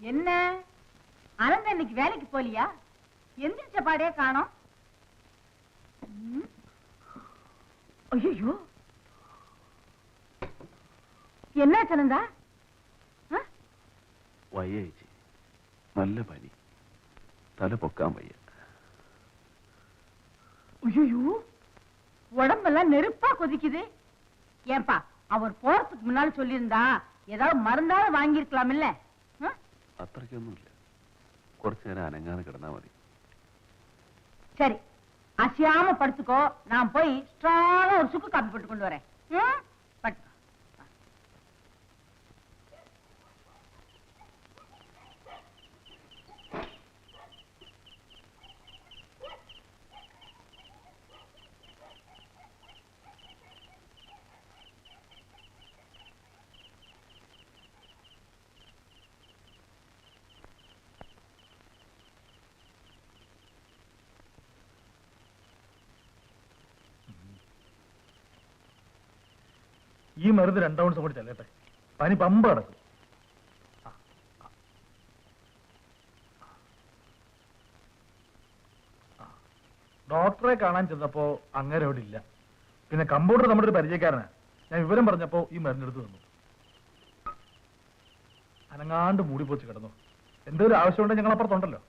என்ன அனந்த இன்னைக்கு வேலைக்கு போலியா? எந்திரிச்ச பாடே காணோம். ஐயோ, என்ன அனந்தா? വയ്യേച്ചി, നല്ല പനി, തല പൊക്കാൻ വയ്യ. ஐயோ, உடம்பெல்லாம் நெருப்பா கொதிக்குது. ஏன்பா, அவர் போறதுக்கு முன்னால சொல்லியிருந்தா ஏதாவது மருந்தாவது வாங்கியிருக்கலாம் இல்ல? അത്രയ്ക്കൊന്നുമില്ല, കുറച്ചു നേരം അനങ്ങാതെ കിടന്നാ മതി. சரி, அசையாம படுத்துக்கோ. நான் போய் ஸ்ட்ராங்கா ஒரு சுக்கு காப்பி போட்டு கொண்டு வரேன். பட்டு ഈ മരുന്ന് 2 ഔൺസ് കൂടി ചെല്ലട്ടെ, പനി പമ്പ നടക്കും. ഡോക്ടറെ കാണാൻ ചെന്നപ്പോ അങ്ങനെ അവിടെ ഇല്ല. പിന്നെ കമ്പൗണ്ടർ നമ്മുടെ ഒരു പരിചയക്കാരനാണ്. ഞാൻ വിവരം പറഞ്ഞപ്പോ ഈ മരുന്നെടുത്ത് തന്നു. അനങ്ങാണ്ട് മൂടിപ്പോച്ച് കിടന്നു. എന്തെങ്കിലും ആവശ്യമുണ്ടെങ്കിൽ ഞങ്ങൾ അപ്പുറത്തുണ്ടല്ലോ.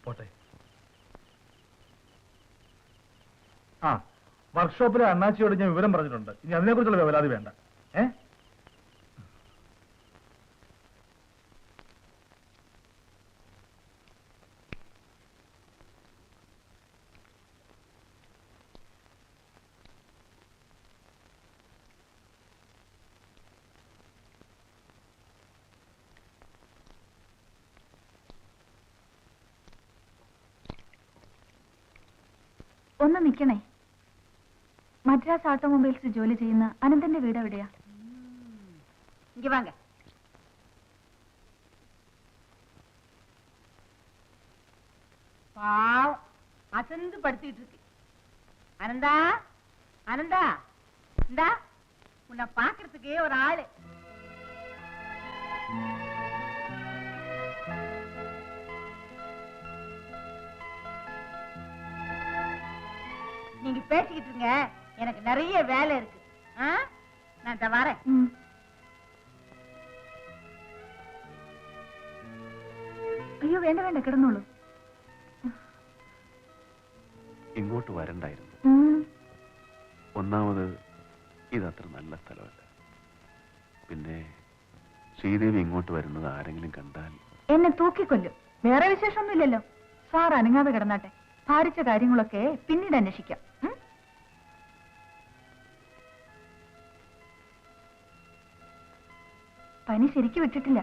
പോട്ടെ. ആ, വർക്ക്ഷോപ്പിലെ അണ്ണാച്ചിയോട് ഞാൻ വിവരം പറഞ്ഞിട്ടുണ്ട്. ഇനി അതിനെക്കുറിച്ചുള്ള വേവലാതി വേണ്ട. ഒന്ന് നിൽക്കണേ. മദ്രാസ് ഓട്ടോമൊബൈൽസ് ജോലി ചെയ്യുന്ന അനന്തന്റെ വീട് എവിടെയാ? இங்க வாங்க. பாவம், அசந்து படுத்திட்டு இருக்கு. அனந்தா, அனந்தா, இந்தா உன்னை பாக்குறதுக்கே ஒரு ஆளு. நீங்க பேசிக்கிட்டு இருங்க, எனக்கு நிறைய வேலை இருக்கு. நான் வரேன். അയ്യോ, വേണ്ട വേണ്ട, കിടന്നോളൂ. ഇങ്ങോട്ട് വരണ്ടായിരുന്നു. ഒന്നാമത് ഇതത്ര നല്ല സ്ഥലമല്ല. പിന്നെ ശ്രീദേവി ഇങ്ങോട്ട് വരുന്നത് ആരെങ്കിലും കണ്ടാൽ എന്നെ തൂക്കിക്കൊല്ലും. വേറെ വിശേഷമൊന്നുമില്ലല്ലോ. സാർ അനങ്ങാതെ കിടന്നാട്ടെ. ഭാരിച്ച കാര്യങ്ങളൊക്കെ പിന്നീട് അന്വേഷിക്കാം. പനി ശരിക്കും വിട്ടിട്ടില്ല.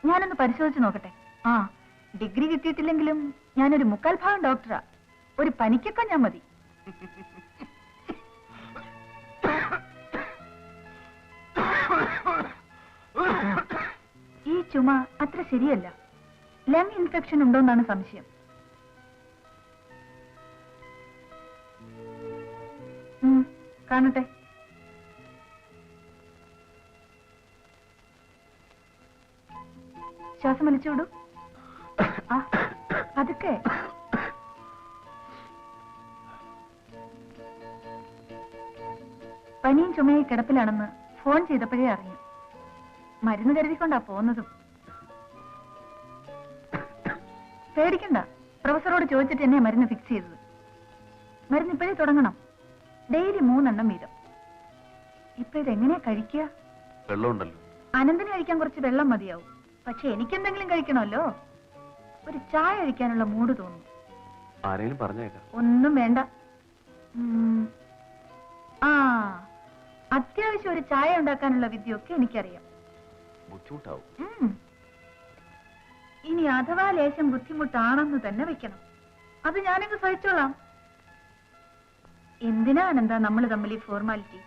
ഞാനൊന്ന് പരിശോധിച്ച് നോക്കട്ടെ. ആ, ഡിഗ്രി കിട്ടിയിട്ടില്ലെങ്കിലും ഞാനൊരു 3/4 ഭാഗം ഡോക്ടറാ. ഒരു പനിക്കൊക്കെ ഞാൻ മതി. ഈ ചുമ അത്ര ശരിയല്ല. ലങ് ഇൻഫെക്ഷൻ ഉണ്ടോന്നാണ് സംശയം. കാണട്ടെ. ശ്വാസം വലിച്ചുവിടൂ. അതൊക്കെ പനിയും ചുമയായി കിടപ്പിലാണെന്ന് ഫോൺ ചെയ്തപ്പോഴേ അറിഞ്ഞു. മരുന്ന് കരുതിക്കൊണ്ടാ പോകുന്നതും. പേടിക്കണ്ട, പ്രൊഫസറോട് ചോദിച്ചിട്ട് എന്നെ മരുന്ന് ഫിക്സ് ചെയ്തത്. മരുന്ന് ഇപ്പോഴേ തുടങ്ങണം. ഡെയിലി 3 എണ്ണം വീതം. ഇപ്പൊ ഇതെങ്ങനെയാ കഴിക്കുക? വെള്ളമുണ്ടല്ലോ. അനന്തന് കഴിക്കാൻ കുറച്ച് വെള്ളം മതിയാവും. പക്ഷെ എനിക്കെന്തെങ്കിലും കഴിക്കണമല്ലോ. ഒരു ചായ കഴിക്കാനുള്ള മൂഡ് തോന്നുന്നു. ആരെങ്കിലും പറഞ്ഞേക്കാം. ഒന്നും വേണ്ട. അത്യാവശ്യം ഒരു ചായ ഉണ്ടാക്കാനുള്ള വിദ്യയൊക്കെ എനിക്കറിയാം. ബുദ്ധിമുട്ടാവും. ഇനി അഥവാ ലേശം ബുദ്ധിമുട്ടാണെന്ന് തന്നെ വെക്കണം. അത് ഞാനങ്ങ് സഹിച്ചോളാം. എന്തിനാ അനന്താ നമ്മൾ തമ്മിൽ ഈ ഫോർമാലിറ്റി?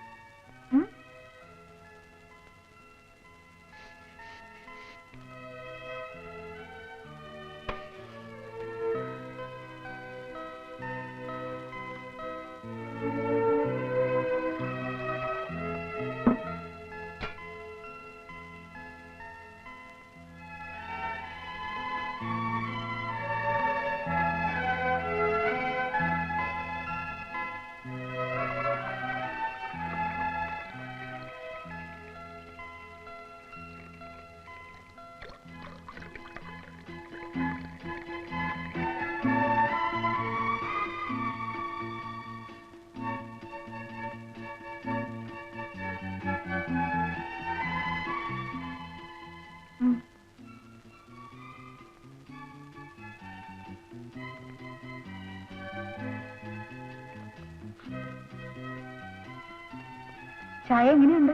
ചായ എങ്ങനെയുണ്ട്?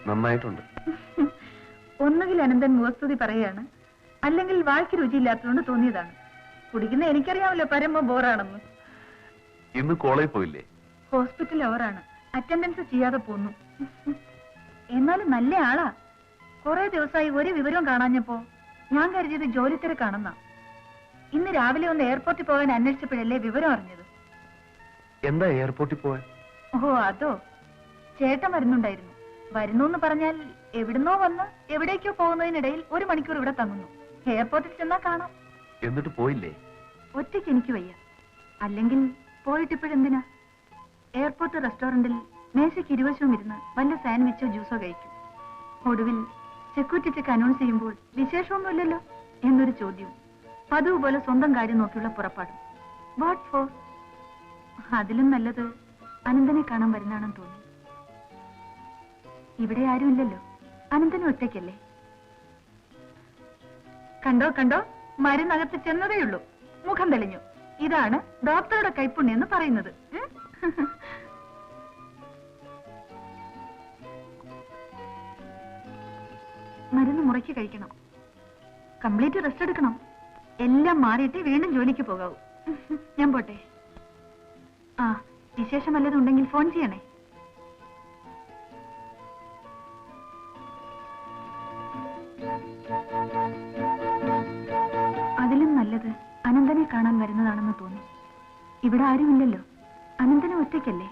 നന്നായിട്ടുണ്ട്. ഒന്നുകിൽ അനന്തൻ മുഖസ്തുതി പറയാണ്, അല്ലെങ്കിൽ വായ്ക്ക് രുചിയില്ലാത്തതുകൊണ്ട് തോന്നിയതാണ്. കുടിക്കുന്ന എനിക്കറിയാമല്ലോ പരമ ബോറാണെന്ന്. ഇന്ന് കോളേജിൽ പോയില്ലേ? ഹോസ്പിറ്റൽ അവറാണ്, അറ്റൻഡൻസ് ചെയ്യാതെ പോന്നു. എന്നാലും നല്ല ആളാ. കുറെ ദിവസമായി ഒരു വിവരവും കാണാഞ്ഞപ്പോ ഞാൻ കരുതിയത് ജോലി തിരക്കാണെന്നാ. ഇന്ന് രാവിലെ ഒന്ന് എയർപോർട്ടിൽ പോകാൻ അന്വേഷിച്ചപ്പോഴല്ലേ വിവരം അറിഞ്ഞത്. എന്താ എയർപോർട്ടിൽ പോവാൻ? ഓ അതോ, ചേട്ടൻ വരുന്നുണ്ടായിരുന്നു. വരുന്നു എന്ന് പറഞ്ഞാൽ എവിടുന്നോ വന്ന് എവിടേക്കോ പോകുന്നതിനിടയിൽ 1 മണിക്കൂർ ഇവിടെ തങ്ങുന്നു. എയർപോർട്ടിൽ ചെന്നാ കാണാം. എന്നിട്ട് പോയില്ലേ? ഒറ്റയ്ക്ക് എനിക്ക് വയ്യ. അല്ലെങ്കിൽ പോയിട്ടിപ്പോഴെന്തിനാ? എയർപോർട്ട് റെസ്റ്റോറന്റിൽ മേശയ്ക്ക് ഇരുവശവും ഇരുന്ന് വല്ല സാൻഡ്വിച്ചോ ജ്യൂസോ കഴിക്കും. ഒടുവിൽ സെക്യൂരിറ്റി ചെക്ക് അനൗൺസ് ചെയ്യുമ്പോൾ വിശേഷമൊന്നുമില്ലല്ലോ എന്നൊരു ചോദ്യവും പതിവ് പോലെ സ്വന്തം കാര്യം നോക്കിയുള്ള പുറപ്പാടും. What four? അതിലും നല്ലത് അനന്തനെ കാണാൻ വരുന്നാണെന്ന് തോന്നി. ഇവിടെ ആരുമില്ലല്ലോ, അനന്തനും ഒറ്റയ്ക്കല്ലേ. കണ്ടോ കണ്ടോ, മരുന്നകത്ത് ചെന്നതേയുള്ളൂ, മുഖം തെളിഞ്ഞു. ഇതാണ് ഡോക്ടറുടെ കൈപ്പുണ്യം എന്ന് പറയുന്നത്. മരുന്ന് മുറയ്ക്ക് കഴിക്കണം, കംപ്ലീറ്റ് റെസ്റ്റ് എടുക്കണം. എല്ലാം മാറിയിട്ട് വീണ്ടും ജോലിക്ക് പോകാവൂ. ഞാൻ പോട്ടെ. ആ, വിശേഷം വല്ലതും ഉണ്ടെങ്കിൽ ഫോൺ ചെയ്യണേ. അതിലും നല്ലത് അനന്തനെ കാണാൻ വരുന്നതാണെന്ന് തോന്നി. ഇവിടെ ആരുമില്ലല്ലോ, അനന്തനെ ഒറ്റയ്ക്കല്ലേ.